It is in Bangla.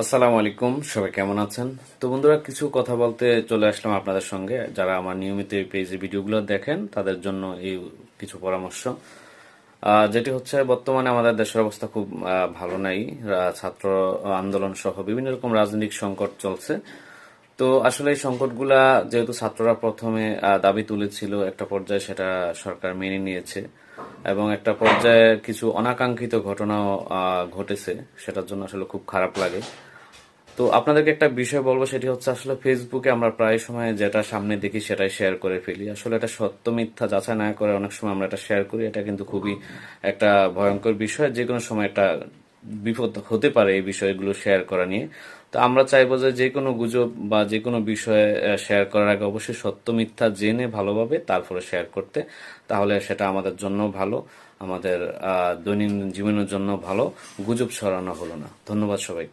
আসসালামু আলাইকুম, সবাই কেমন আছেন? তো বন্ধুরা, কিছু কথা বলতে চলে আসলাম আপনাদের সঙ্গে। যারা আমার নিয়মিত এই পেজে ভিডিওগুলো দেখেন তাদের জন্য এই কিছু পরামর্শ। যেটি হচ্ছে, বর্তমানে আমাদের দেশের অবস্থা খুব ভালো নাই। ছাত্র আন্দোলন সহ বিভিন্ন রকম রাজনৈতিক সংকট চলছে। তো আসলে এই সংকটগুলা, যেহেতু ছাত্ররা প্রথমে দাবি তুলেছিল, একটা পর্যায়ে সেটা সরকার মেনে নিয়েছে এবং একটা পর্যায়ে কিছু অনাকাঙ্ক্ষিত ঘটনাও ঘটেছে। সেটার জন্য আসলে খুব খারাপ লাগে। তো আপনাদেরকে একটা বিষয় বলবো, সেটি হচ্ছে আসলে ফেসবুকে আমরা প্রায় সময় যেটা সামনে দেখি সেটাই শেয়ার করে ফেলি। আসলে এটা সত্য মিথ্যা যাচাই না করে অনেক সময় আমরা এটা শেয়ার করি। এটা কিন্তু খুবই একটা ভয়ঙ্কর বিষয়। যে কোনো সময় একটা বিপদ হতে পারে এই বিষয়গুলো শেয়ার করা নিয়ে। তো আমরা চাইবো যে কোনো গুজব বা যে কোনো বিষয়ে শেয়ার করার আগে অবশ্যই সত্য মিথ্যা জেনে ভালোভাবে তারপরে শেয়ার করতে। তাহলে সেটা আমাদের জন্য ভালো, আমাদের দৈনন্দিন জীবনের জন্য ভালো। গুজব ছড়ানো হলো না। ধন্যবাদ সবাইকে।